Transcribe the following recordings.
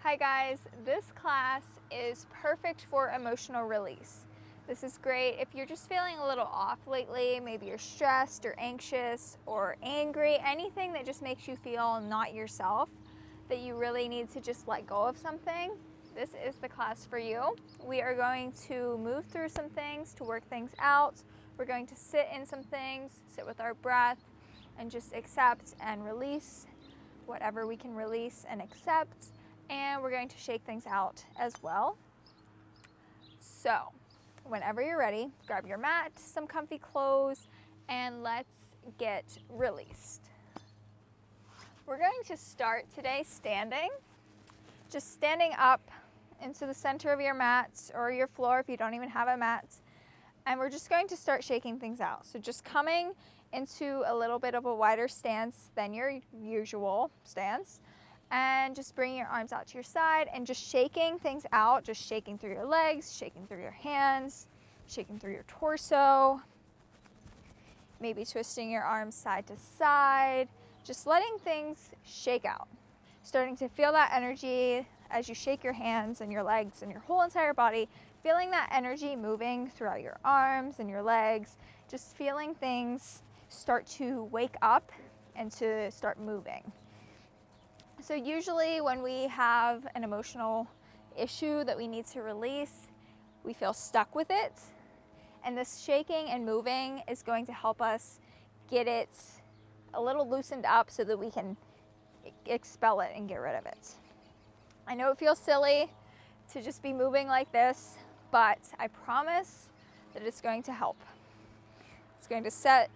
Hi guys, this class is perfect for emotional release. This is great if you're just feeling a little off lately, maybe you're stressed or anxious or angry, anything that just makes you feel not yourself, that you really need to just let go of something. This is the class for you. We are going to move through some things to work things out. We're going to sit in some things, sit with our breath, and just accept and release whatever we can release and accept. And we're going to shake things out as well. So, whenever you're ready, grab your mat, some comfy clothes, and let's get released. We're going to start today standing. Just standing up into the center of your mat or your floor if you don't even have a mat. And we're just going to start shaking things out. So just coming into a little bit of a wider stance than your usual stance. And just bringing your arms out to your side and just shaking things out, just shaking through your legs, shaking through your hands, shaking through your torso, maybe twisting your arms side to side, just letting things shake out. Starting to feel that energy as you shake your hands and your legs and your whole entire body, feeling that energy moving throughout your arms and your legs, just feeling things start to wake up and to start moving. So usually when we have an emotional issue that we need to release, we feel stuck with it. And this shaking and moving is going to help us get it a little loosened up so that we can expel it and get rid of it. I know it feels silly to just be moving like this, but I promise that it's going to help. It's going to set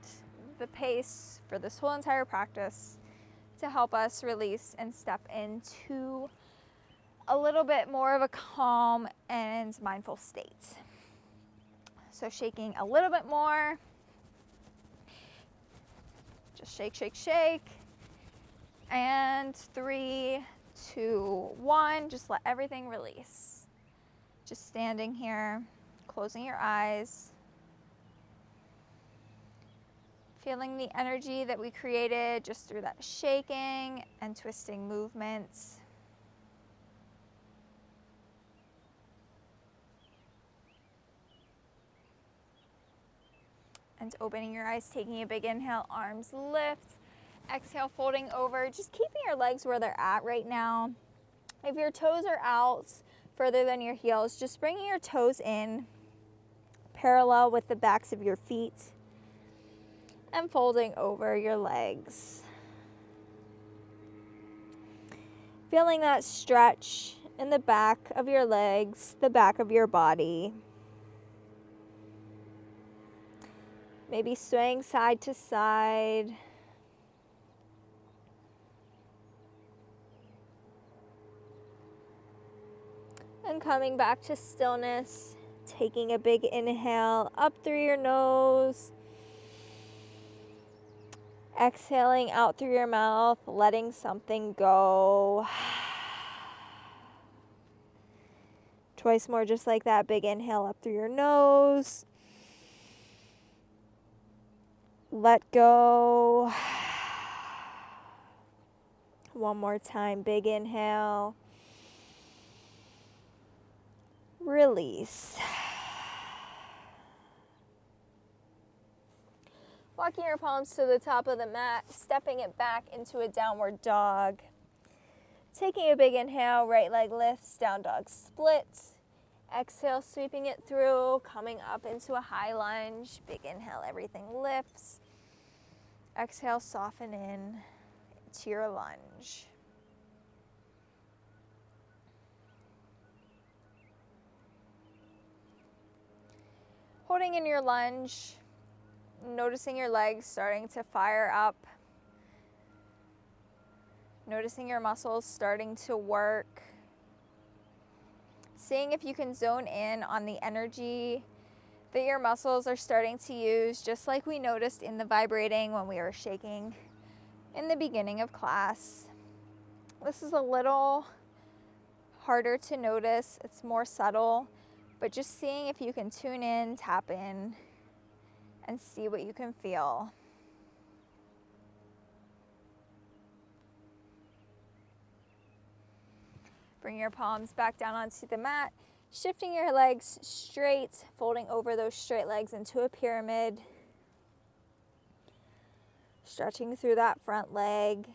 the pace for this whole entire practice to help us release and step into a little bit more of a calm and mindful state. So shaking a little bit more. Just shake, shake, shake. And 3, 2, 1. Just let everything release. Just standing here, closing your eyes. Feeling the energy that we created just through that shaking and twisting movements. And opening your eyes, taking a big inhale, arms lift. Exhale, folding over, just keeping your legs where they're at right now. If your toes are out further than your heels, just bringing your toes in parallel with the backs of your feet. And folding over your legs. Feeling that stretch in the back of your legs, the back of your body. Maybe swaying side to side. And coming back to stillness, taking a big inhale up through your nose. Exhaling out through your mouth, letting something go. Twice more, just like that. Big inhale up through your nose. Let go. One more time. Big inhale. Release. Walking your palms to the top of the mat, stepping it back into a downward dog. Taking a big inhale, right leg lifts, down dog split. Exhale, sweeping it through, coming up into a high lunge. Big inhale, everything lifts. Exhale, soften in to your lunge. Holding in your lunge, noticing your legs starting to fire up. Noticing your muscles starting to work. Seeing if you can zone in on the energy that your muscles are starting to use, just like we noticed in the vibrating when we were shaking in the beginning of class. This is a little harder to notice. It's more subtle, but just seeing if you can tune in, tap in, and see what you can feel. Bring your palms back down onto the mat, shifting your legs straight, folding over those straight legs into a pyramid. Stretching through that front leg.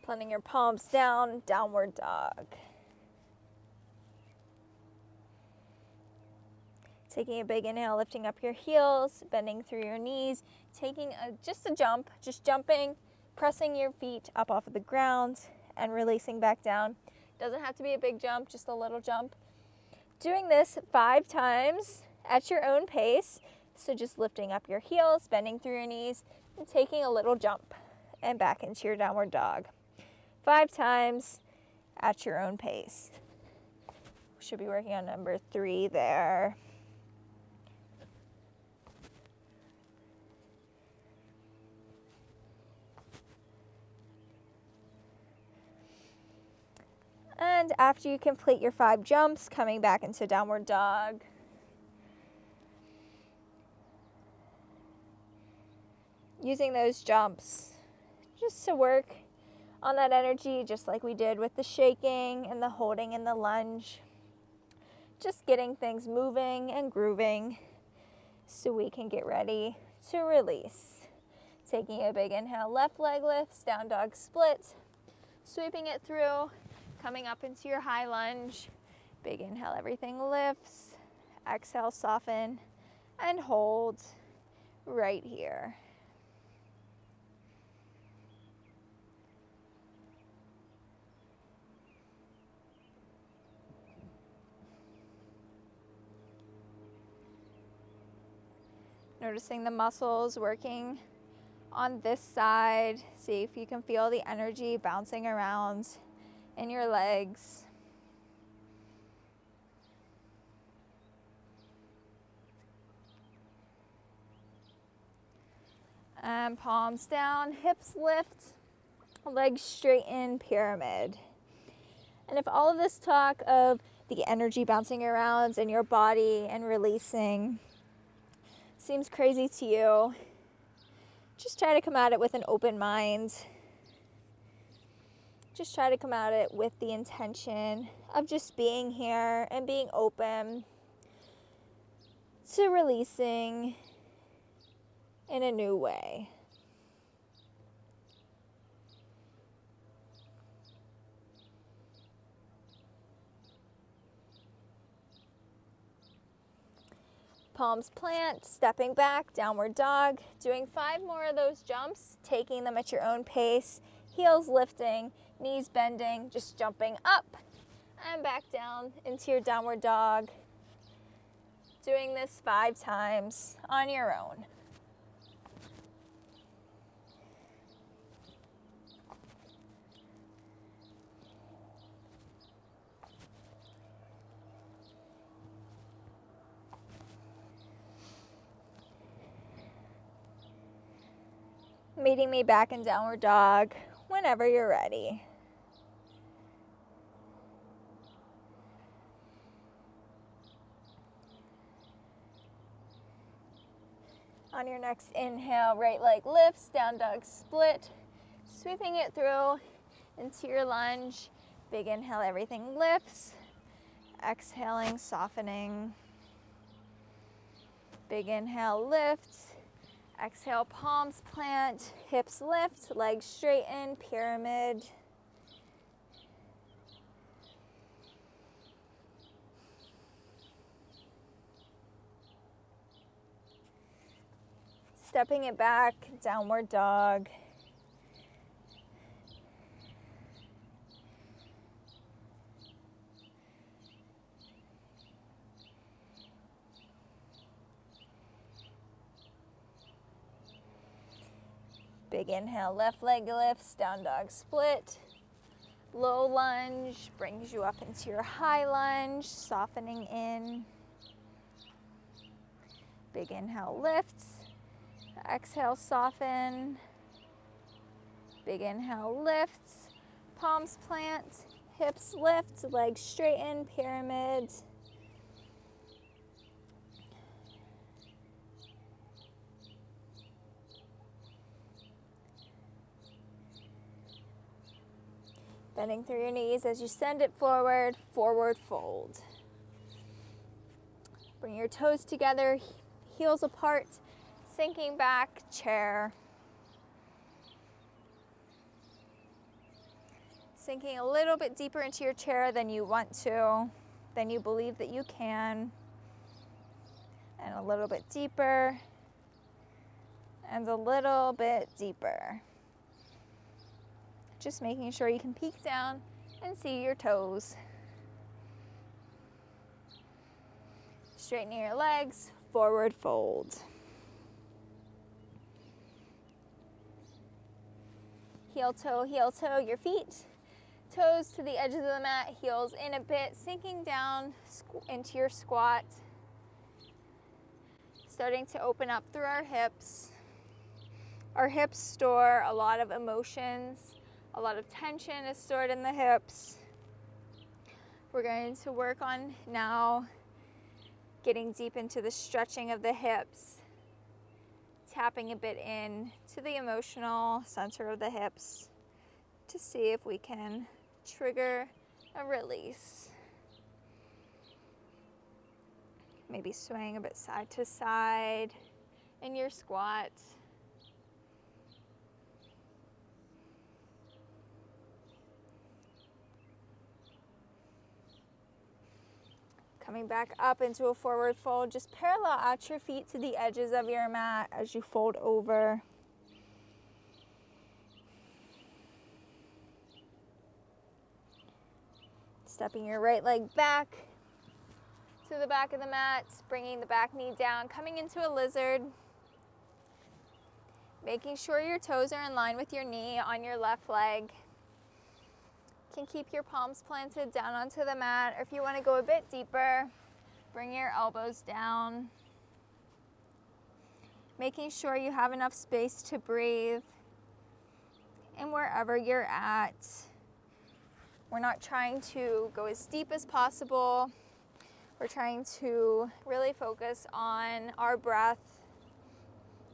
Planting your palms down, downward dog. Taking a big inhale, lifting up your heels, bending through your knees, taking just a jump, just jumping, pressing your feet up off of the ground and releasing back down. Doesn't have to be a big jump, just a little jump. Doing this 5 times at your own pace. So just lifting up your heels, bending through your knees, and taking a little jump and back into your downward dog. 5 times at your own pace. Should be working on number 3 there. And after you complete your 5 jumps, coming back into downward dog. Using those jumps just to work on that energy, just like we did with the shaking and the holding and the lunge. Just getting things moving and grooving so we can get ready to release. Taking a big inhale, left leg lifts, down dog split, sweeping it through, coming up into your high lunge. Big inhale, everything lifts. Exhale, soften and hold right here. Noticing the muscles working on this side. See if you can feel the energy bouncing around in your legs. And palms down, hips lift, legs straighten, pyramid. And if all of this talk of the energy bouncing around in your body and releasing seems crazy to you, just try to come at it with an open mind. Just try to come at it with the intention of just being here and being open to releasing in a new way. Palms plant, stepping back, downward dog, doing 5 more of those jumps, taking them at your own pace, heels lifting, knees bending, just jumping up and back down into your downward dog. Doing this 5 times on your own. Meeting me back in downward dog whenever you're ready. On your next inhale, right leg lifts, down dog split, sweeping it through into your lunge. Big inhale, everything lifts. Exhaling, softening. Big inhale, lift. Exhale, palms plant, hips lift, legs straighten, pyramid. Stepping it back, downward dog. Big inhale, left leg lifts, down dog split. Low lunge brings you up into your high lunge, softening in. Big inhale, lifts. Exhale, soften. Big inhale, lifts. Palms plant, Hips lift, legs straighten, pyramid. Bending through your knees as you send it forward, forward fold. Bring your toes together, heels apart, sinking back, chair. Sinking a little bit deeper into your chair than you want to, than you believe that you can. And a little bit deeper, and a little bit deeper. Just making sure you can peek down and see your toes. Straightening your legs, forward fold. Heel toe, your feet. Toes to the edges of the mat, heels in a bit, sinking down into your squat. Starting to open up through our hips. Our hips store a lot of emotions. A lot of tension is stored in the hips. We're going to work on now getting deep into the stretching of the hips, tapping a bit in to the emotional center of the hips to see if we can trigger a release. Maybe swaying a bit side to side in your squat. Coming back up into a forward fold, just parallel out your feet to the edges of your mat as you fold over. Stepping your right leg back to the back of the mat, bringing the back knee down, coming into a lizard. Making sure your toes are in line with your knee on your left leg. You can keep your palms planted down onto the mat, or if you want to go a bit deeper, bring your elbows down. Making sure you have enough space to breathe. And wherever you're at, we're not trying to go as deep as possible. We're trying to really focus on our breath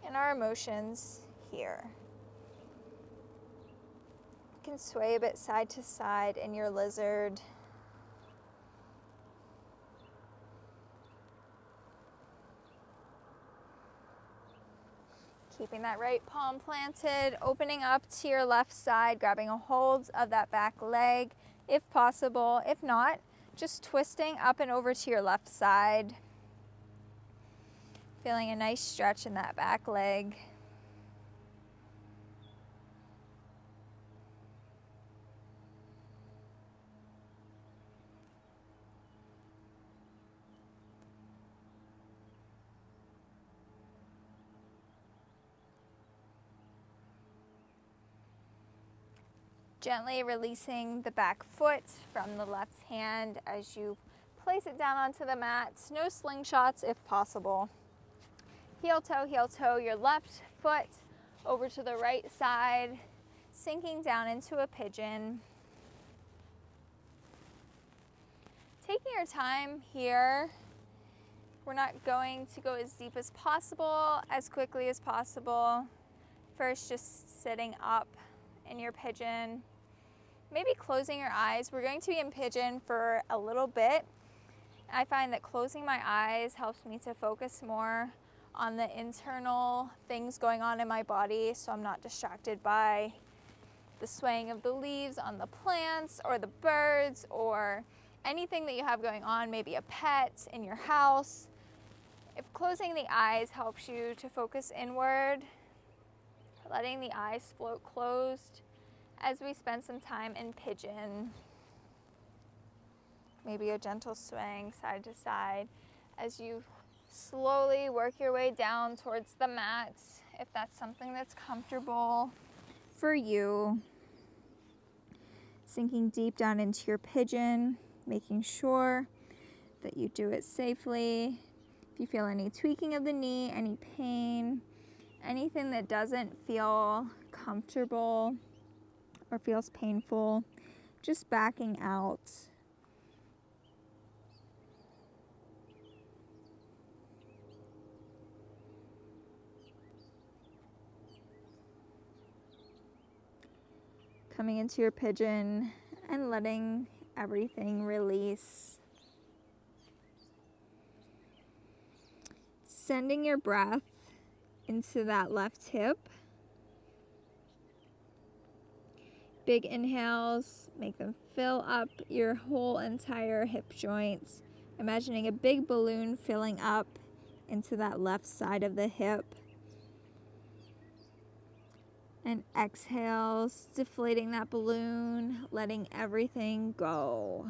and our emotions here. You can sway a bit side to side in your lizard. Keeping that right palm planted, opening up to your left side, grabbing a hold of that back leg if possible. If not, just twisting up and over to your left side. Feeling a nice stretch in that back leg. Gently releasing the back foot from the left hand as you place it down onto the mat. No slingshots if possible. Heel toe, your left foot over to the right side, sinking down into a pigeon. Taking your time here. We're not going to go as deep as possible, as quickly as possible. First, just sitting up in your pigeon. Maybe closing your eyes. We're going to be in pigeon for a little bit. I find that closing my eyes helps me to focus more on the internal things going on in my body, so I'm not distracted by the swaying of the leaves on the plants or the birds or anything that you have going on, maybe a pet in your house. If closing the eyes helps you to focus inward, letting the eyes float closed as we spend some time in pigeon. Maybe a gentle swaying side to side as you slowly work your way down towards the mat, if that's something that's comfortable for you. Sinking deep down into your pigeon, making sure that you do it safely. If you feel any tweaking of the knee, any pain, anything that doesn't feel comfortable or feels painful, just backing out. Coming into your pigeon and letting everything release. Sending your breath into that left hip. Big inhales, make them fill up your whole entire hip joints. Imagining a big balloon filling up into that left side of the hip. And exhales, deflating that balloon, letting everything go.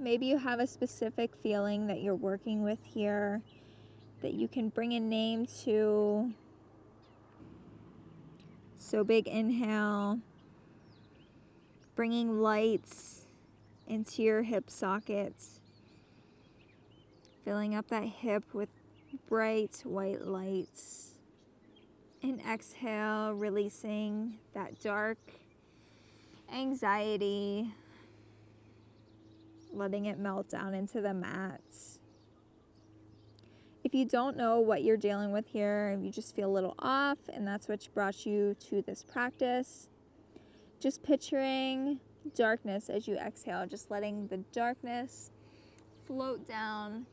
Maybe you have a specific feeling that you're working with here that you can bring a name to. So big inhale, bringing lights into your hip sockets, filling up that hip with bright white lights. And exhale, releasing that dark anxiety, letting it melt down into the mat. If you don't know what you're dealing with here, if you just feel a little off and that's what brought you to this practice, just picturing darkness as you exhale, just letting the darkness float down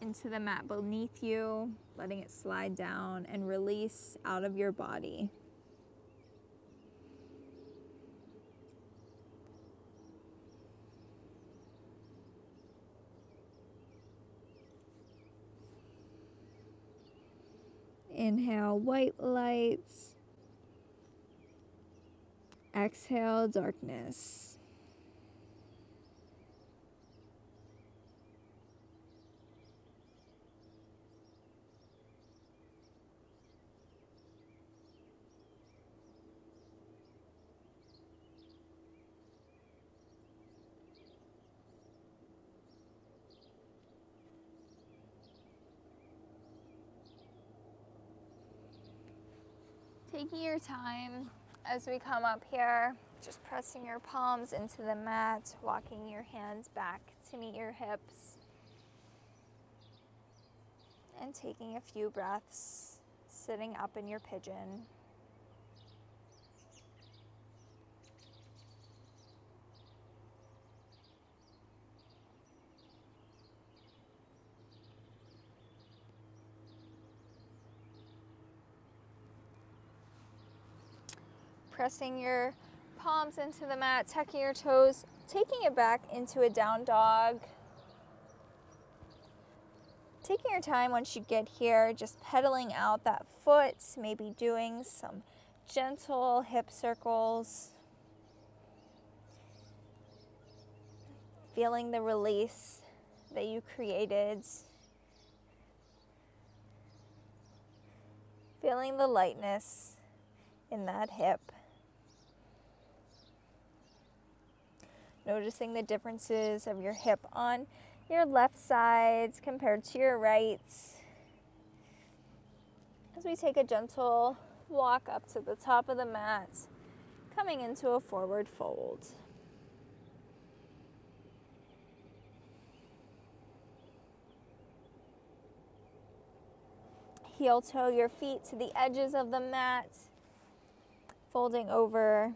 into the mat beneath you, letting it slide down and release out of your body. Inhale, white lights. Exhale, darkness. Taking your time as we come up here, just pressing your palms into the mat, walking your hands back to meet your hips, and taking a few breaths, sitting up in your pigeon. Pressing your palms into the mat, tucking your toes, taking it back into a down dog. Taking your time once you get here, just pedaling out that foot, maybe doing some gentle hip circles. Feeling the release that you created. Feeling the lightness in that hip. Noticing the differences of your hip on your left side compared to your right. As we take a gentle walk up to the top of the mat, coming into a forward fold. Heel toe your feet to the edges of the mat, folding over.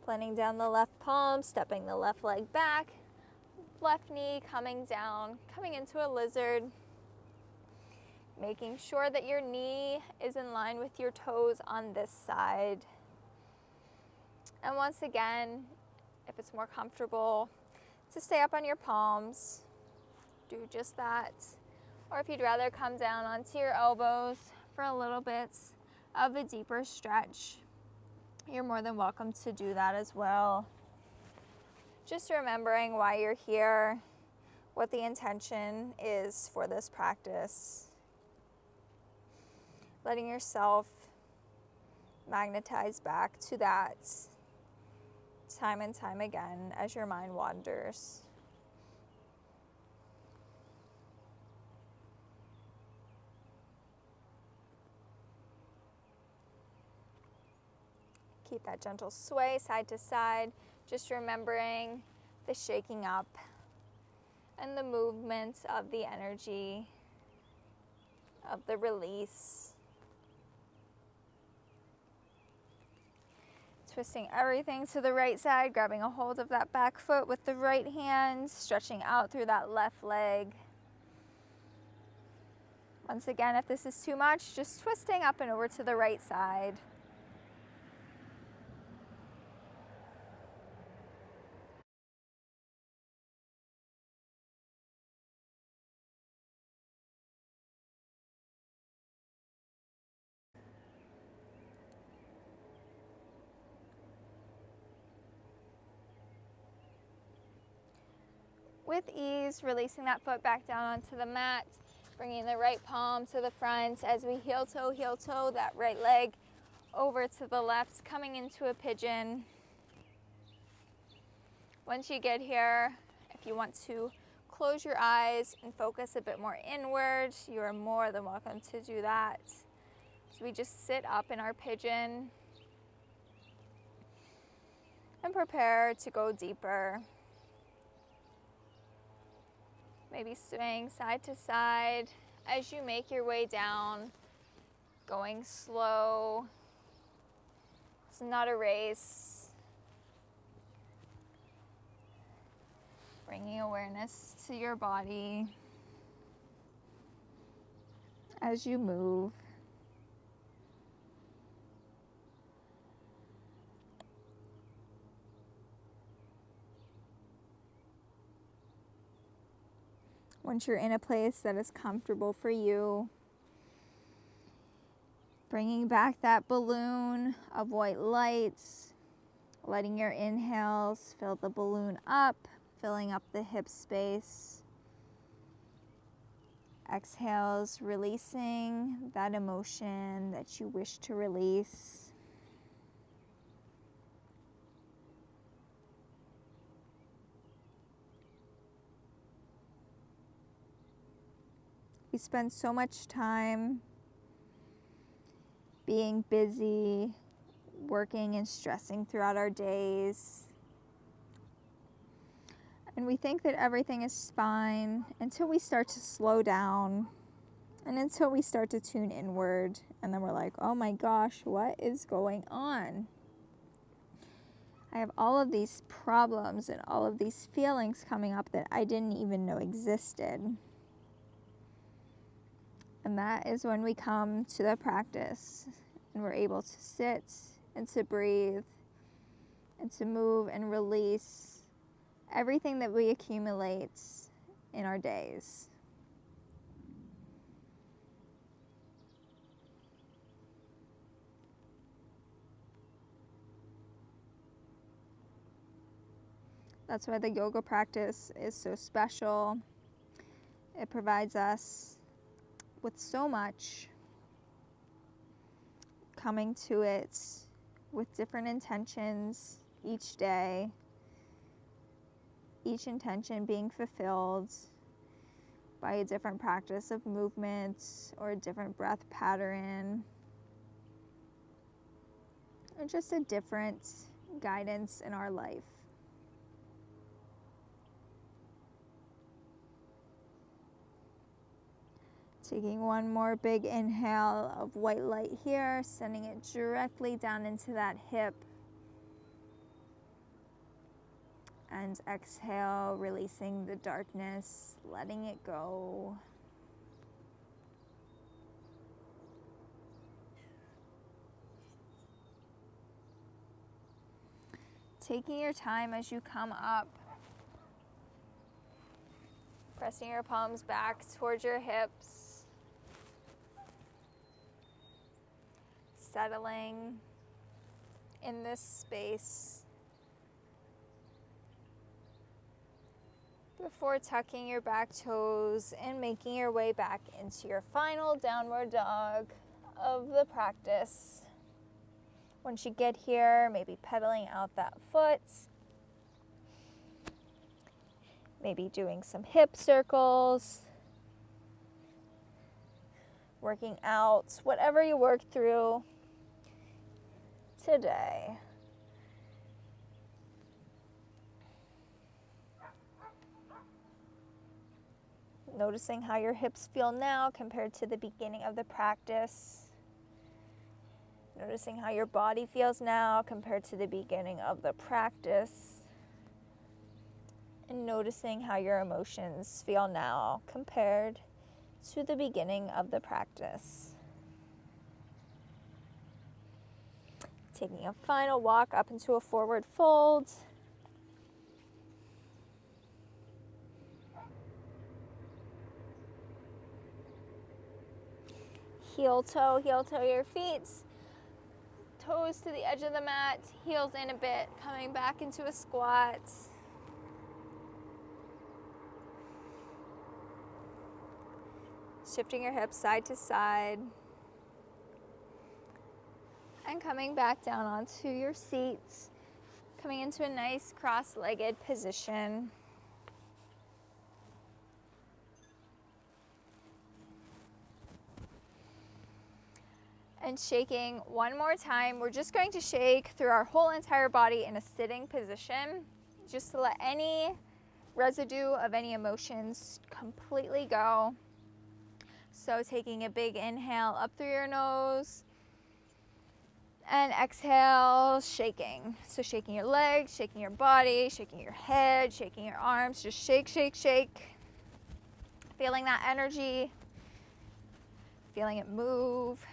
Planting down the left palm, stepping the left leg back, left knee coming down, coming into a lizard. Making sure that your knee is in line with your toes on this side. And once again, if it's more comfortable to stay up on your palms, do just that. Or if you'd rather come down onto your elbows for a little bit of a deeper stretch, you're more than welcome to do that as well. Just remembering why you're here, what the intention is for this practice. Letting yourself magnetize back to that time and time again as your mind wanders. Keep that gentle sway side to side, just remembering the shaking up and the movements of the energy, of the release. Twisting everything to the right side, grabbing a hold of that back foot with the right hand, stretching out through that left leg. Once again, if this is too much, just twisting up and over to the right side. With ease, releasing that foot back down onto the mat, bringing the right palm to the front as we heel toe, that right leg over to the left, coming into a pigeon. Once you get here, if you want to close your eyes and focus a bit more inward, you are more than welcome to do that. So we just sit up in our pigeon and prepare to go deeper. Maybe swaying side to side as you make your way down, going slow. It's not a race. Bringing awareness to your body as you move. Once you're in a place that is comfortable for you, bringing back that balloon of white lights, letting your inhales fill the balloon up, filling up the hip space. Exhales, releasing that emotion that you wish to release. We spend so much time being busy, working and stressing throughout our days. And we think that everything is fine until we start to slow down and until we start to tune inward. And then we're like, oh my gosh, what is going on? I have all of these problems and all of these feelings coming up that I didn't even know existed. And that is when we come to the practice and we're able to sit and to breathe and to move and release everything that we accumulate in our days. That's why the yoga practice is so special. It provides us with so much, coming to it with different intentions each day, each intention being fulfilled by a different practice of movement or a different breath pattern, or just a different guidance in our life. Taking one more big inhale of white light here, sending it directly down into that hip. And exhale, releasing the darkness, letting it go. Taking your time as you come up, pressing your palms back towards your hips. Settling in this space before tucking your back toes and making your way back into your final downward dog of the practice. Once you get here, maybe pedaling out that foot, maybe doing some hip circles, working out whatever you work through today. Noticing how your hips feel now compared to the beginning of the practice. Noticing how your body feels now compared to the beginning of the practice. And noticing how your emotions feel now compared to the beginning of the practice. Taking a final walk up into a forward fold. Heel toe your feet. Toes to the edge of the mat, heels in a bit, coming back into a squat. Shifting your hips side to side. And coming back down onto your seat. Coming into a nice cross-legged position. And shaking one more time. We're just going to shake through our whole entire body in a sitting position, just to let any residue of any emotions completely go. So taking a big inhale up through your nose and exhale, shaking. So shaking your legs, shaking your body, shaking your head, shaking your arms. Just shake, shake, shake. Feeling that energy, feeling it move.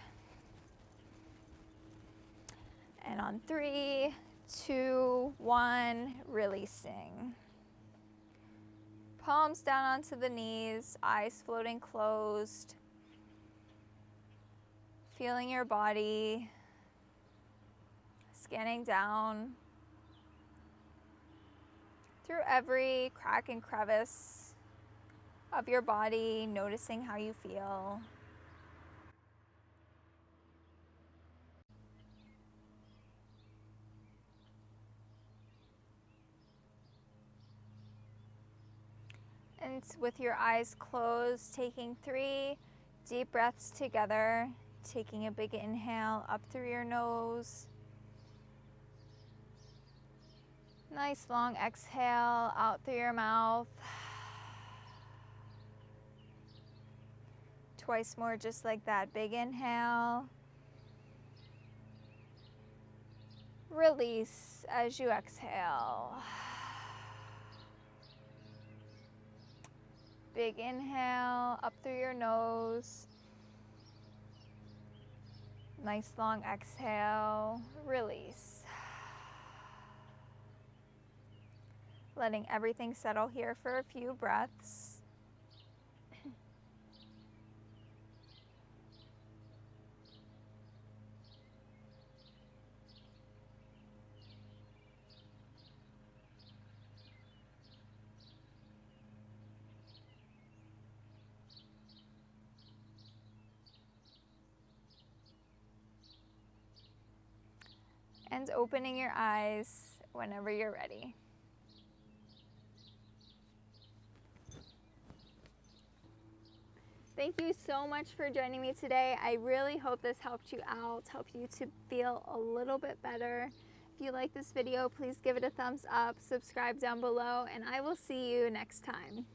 And on 3, 2, 1, releasing. Palms down onto the knees, eyes floating closed. Feeling your body, scanning down through every crack and crevice of your body, noticing how you feel. And with your eyes closed, taking 3 deep breaths together, taking a big inhale up through your nose. Nice long exhale out through your mouth. Twice more just like that. Big inhale. Release as you exhale. Big inhale up through your nose. Nice long exhale. Release. Letting everything settle here for a few breaths. And opening your eyes whenever you're ready. Thank you so much for joining me today. I really hope this helped you out, helped you to feel a little bit better. If you like this video, please give it a thumbs up, subscribe down below, and I will see you next time.